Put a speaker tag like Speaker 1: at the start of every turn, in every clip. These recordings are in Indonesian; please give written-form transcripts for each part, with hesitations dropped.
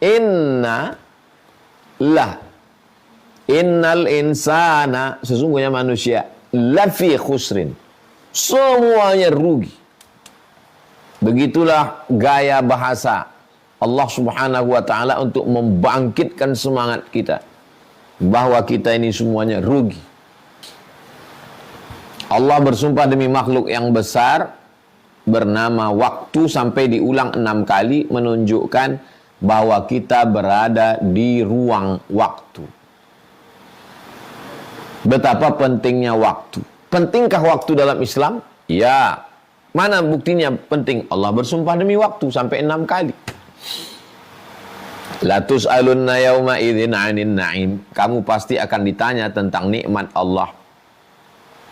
Speaker 1: Inna lah. Innal insana, sesungguhnya manusia, lafi khusrin, semuanya rugi. Begitulah gaya bahasa Allah Subhanahu wa ta'ala untuk membangkitkan semangat kita bahwa kita ini semuanya rugi. Allah bersumpah demi makhluk yang besar bernama waktu sampai diulang 6 kali, menunjukkan bahwa kita berada di ruang waktu. Betapa pentingnya waktu. Pentingkah waktu dalam Islam? Ya. Mana buktinya penting? Allah bersumpah demi waktu sampai 6 kali. La tus'alunna yawma idzin 'anin na'im. Kamu pasti akan ditanya tentang nikmat Allah.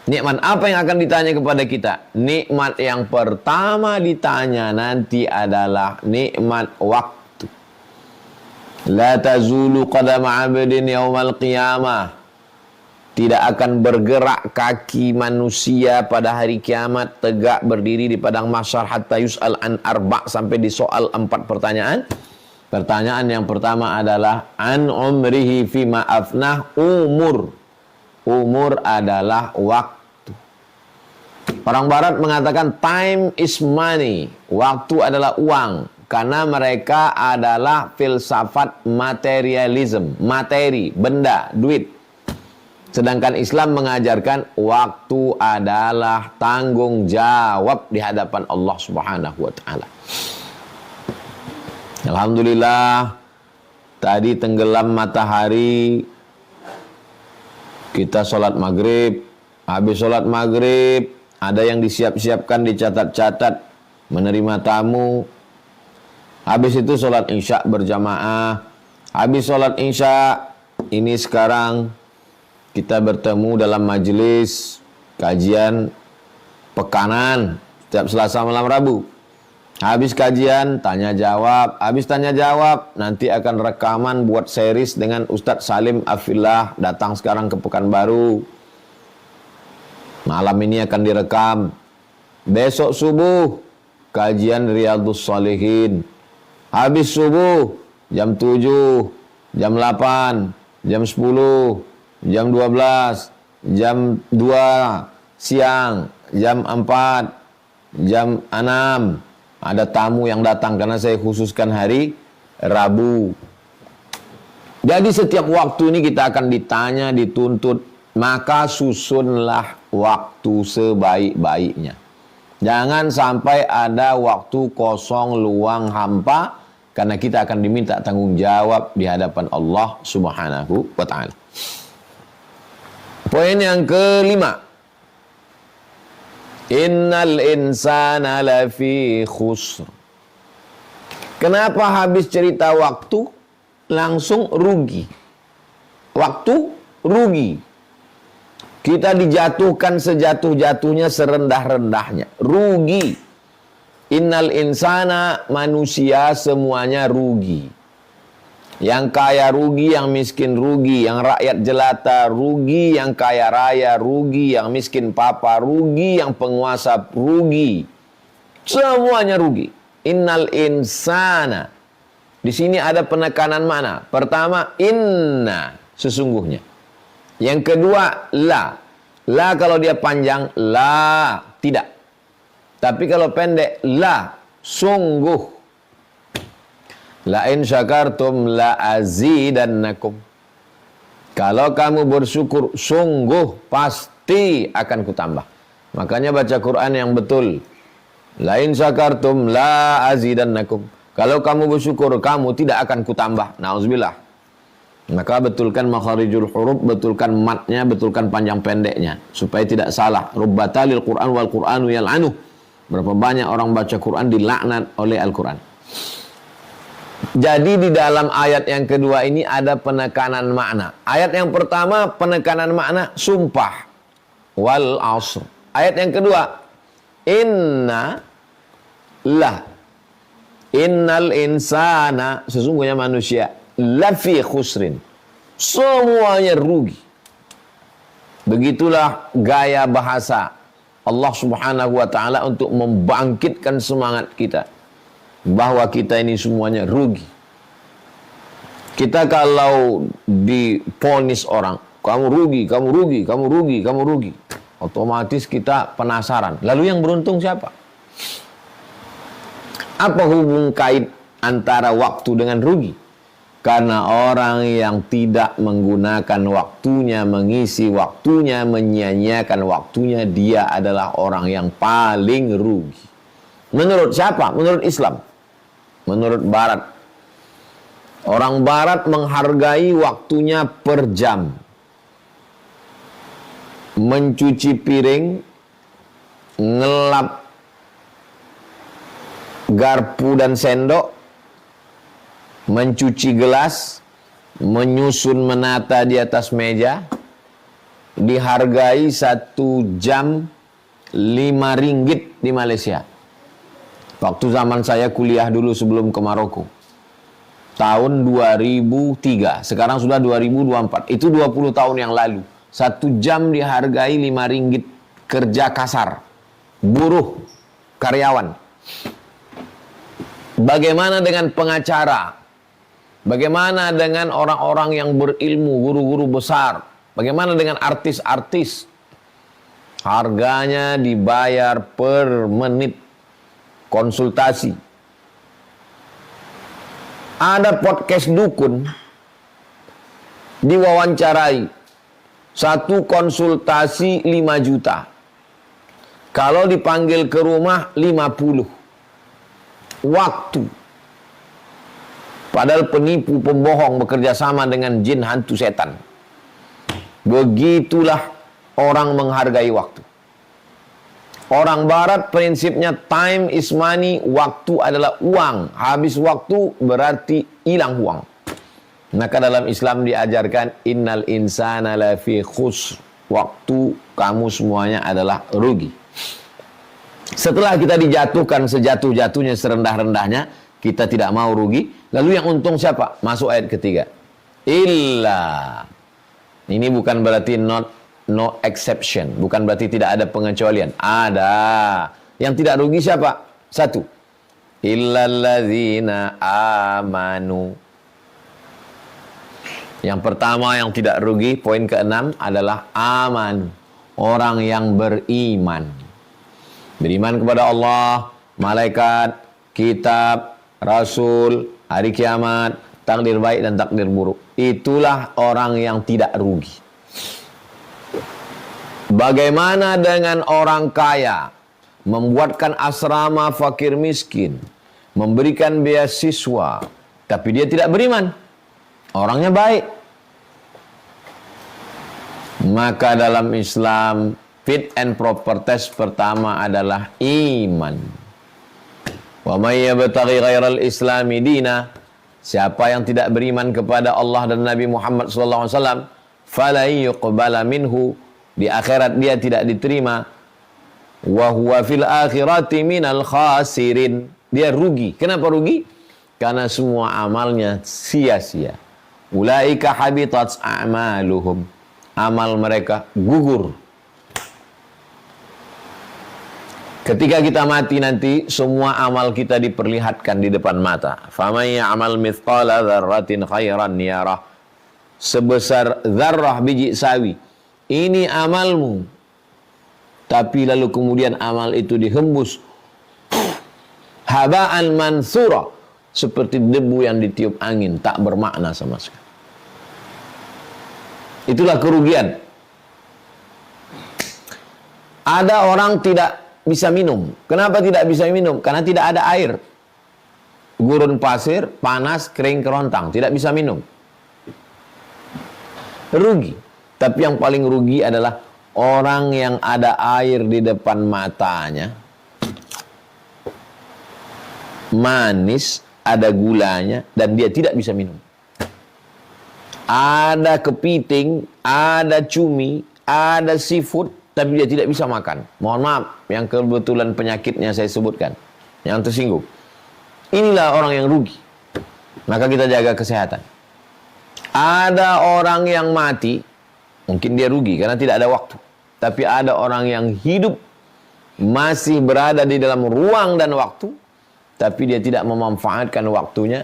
Speaker 1: Nikmat apa yang akan ditanya kepada kita? Nikmat yang pertama ditanya nanti adalah nikmat waktu. La tazulu qadama 'abdin yaumal qiyamah. Tidak akan bergerak kaki manusia pada hari kiamat tegak berdiri di padang mahsyar hatta yus'al an arba' sampai di soal 4 pertanyaan. Pertanyaan yang pertama adalah an umrihi fima afnah, umur. Umur adalah waktu. Orang barat mengatakan time is money. Waktu adalah uang. Karena mereka adalah filsafat materialism. Materi, benda, duit. Sedangkan Islam mengajarkan waktu adalah tanggung jawab di hadapan Allah Subhanahu wa ta'ala. Alhamdulillah, tadi tenggelam matahari, kita sholat maghrib. Habis sholat maghrib, ada yang disiap-siapkan, dicatat-catat, menerima tamu. Habis itu sholat isya berjamaah. Habis sholat isya, ini sekarang kita bertemu dalam majelis kajian pekanan setiap Selasa malam Rabu. Habis kajian, tanya jawab. Habis tanya jawab, nanti akan rekaman buat series dengan Ustadz Salim Afillah. Datang sekarang ke Pekanbaru. Malam ini akan direkam. Besok subuh, kajian Riyadhus Shalihin. Habis subuh, jam 7, jam 8, jam 10, jam 12, jam 2 siang, jam 4, jam 6. Ada tamu yang datang karena saya khususkan hari Rabu. Jadi setiap waktu ini kita akan ditanya, dituntut. Maka susunlah waktu sebaik-baiknya. Jangan sampai ada waktu kosong, luang, hampa. Karena kita akan diminta tanggung jawab di hadapan Allah Subhanahu wa ta'ala. Poin yang kelima. Innal insana lafi khusr. Kenapa habis cerita waktu langsung rugi? Waktu rugi. Kita dijatuhkan sejatuh-jatuhnya, serendah-rendahnya. Rugi. Innal insana, manusia semuanya rugi. Yang kaya rugi, yang miskin rugi, yang rakyat jelata rugi, yang kaya raya rugi, yang miskin papa rugi, yang penguasa rugi. Semuanya rugi. Innal insana. Di sini ada penekanan mana? Pertama, inna, sesungguhnya. Yang kedua, la. La kalau dia panjang, la, tidak. Tapi kalau pendek, la, sungguh. La in syakartum la azidannakum. Kalau kamu bersyukur, sungguh pasti akan kutambah. Makanya baca Quran yang betul. La in syakartum la azidannakum. Kalau kamu bersyukur, kamu tidak akan kutambah. Nauzubillah. Maka betulkan makharijul huruf, betulkan matnya, betulkan panjang pendeknya supaya tidak salah. Rubbatalil Quran wal Quranu yal'anuh. Berapa banyak orang baca Quran dilaknat oleh Al-Quran. Jadi di dalam ayat yang kedua ini ada penekanan makna. Ayat yang pertama penekanan makna sumpah. Wal asr. Ayat yang kedua, inna lah. Innal insana, sesungguhnya manusia, lafi khusrin, semuanya rugi. Begitulah gaya bahasa Allah Subhanahu wa ta'ala untuk membangkitkan semangat kita bahwa kita ini semuanya rugi. Kita kalau diponis orang, kamu rugi, kamu rugi, kamu rugi, kamu rugi, otomatis kita penasaran. Lalu yang beruntung siapa? Apa hubung kait antara waktu dengan rugi? Karena orang yang tidak menggunakan waktunya, mengisi waktunya, menyia-nyiakan waktunya, dia adalah orang yang paling rugi. Menurut siapa? Menurut Islam. Menurut Barat. Orang Barat menghargai waktunya per jam. Mencuci piring, ngelap garpu dan sendok, mencuci gelas, menyusun menata di atas meja, dihargai 1 jam 5 ringgit di Malaysia. Waktu zaman saya kuliah dulu sebelum ke Maroko. Tahun 2003, sekarang sudah 2024. Itu 20 tahun yang lalu. 1 jam dihargai 5 ringgit kerja kasar. Buruh, karyawan. Bagaimana dengan pengacara? Bagaimana dengan orang-orang yang berilmu, guru-guru besar? Bagaimana dengan artis-artis? Harganya dibayar per menit konsultasi. Ada podcast dukun diwawancarai, 1 konsultasi 5 juta. Kalau dipanggil ke rumah 50. Waktu. Padahal penipu pembohong bekerja sama dengan jin hantu setan. Begitulah orang menghargai waktu. Orang Barat prinsipnya time is money, waktu adalah uang. Habis waktu berarti hilang uang. Maka dalam Islam diajarkan innal insana lafi khusr. Waktu kamu semuanya adalah rugi. Setelah kita dijatuhkan sejatuh-jatuhnya, serendah-rendahnya, kita tidak mau rugi. Lalu yang untung siapa? Masuk ayat ketiga. Illa. Ini bukan berarti no exception. Bukan berarti tidak ada pengecualian. Ada. Yang tidak rugi siapa? 1. Illalladzina amanu. Yang pertama yang tidak rugi, poin ke-6 adalah aman. Orang yang beriman. Beriman kepada Allah, malaikat, kitab, rasul, hari kiamat, takdir baik dan takdir buruk. Itulah orang yang tidak rugi. Bagaimana dengan orang kaya? Membuatkan asrama fakir miskin, memberikan beasiswa, tapi dia tidak beriman. Orangnya baik. Maka dalam Islam, fit and proper test pertama adalah iman. Wa may yabtaghi ghairal islami dina, siapa yang tidak beriman kepada Allah dan Nabi Muhammad SAW, fala yuqbala minhu, di akhirat dia tidak diterima. Wa huwa fil akhirati minal khasirin, dia rugi. Kenapa rugi? Karena semua amalnya sia-sia. Ulaika habitat a'maluhum, amal mereka gugur. Ketika kita mati nanti, semua amal kita diperlihatkan di depan mata. Faman ya'mal mithqala dzarratin khairan yarah. Sebesar zarrah biji sawi, ini amalmu. Tapi lalu kemudian amal itu dihembus haba'an mansura, seperti debu yang ditiup angin, tak bermakna sama sekali. Itulah kerugian. Ada orang tidak bisa minum. Kenapa tidak bisa minum? Karena tidak ada air. Gurun pasir, panas, kering, kerontang. Tidak bisa minum. Rugi. Tapi yang paling rugi adalah orang yang ada air di depan matanya. Manis, ada gulanya, dan dia tidak bisa minum. Ada kepiting, ada cumi, ada seafood, tapi dia tidak bisa makan. Mohon maaf, yang kebetulan penyakitnya saya sebutkan, yang tersinggung. Inilah orang yang rugi. Maka kita jaga kesehatan. Ada orang yang mati, mungkin dia rugi karena tidak ada waktu. Tapi ada orang yang hidup, masih berada di dalam ruang dan waktu, tapi dia tidak memanfaatkan waktunya.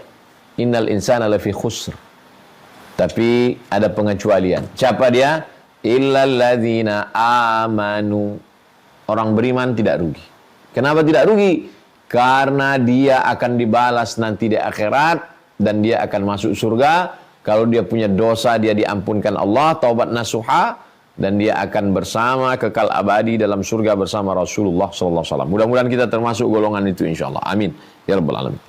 Speaker 1: Innal insana lafi khusr. Tapi ada pengecualian. Siapa dia? Illalladzina amanu. Orang beriman tidak rugi. Kenapa tidak rugi? Karena dia akan dibalas nanti di akhirat dan dia akan masuk surga. Kalau dia punya dosa, dia diampunkan Allah, taubat nasuha, dan dia akan bersama kekal abadi dalam surga bersama Rasulullah sallallahu alaihi wasallam. Mudah-mudahan kita termasuk golongan itu insyaallah. Amin ya rabbal alamin.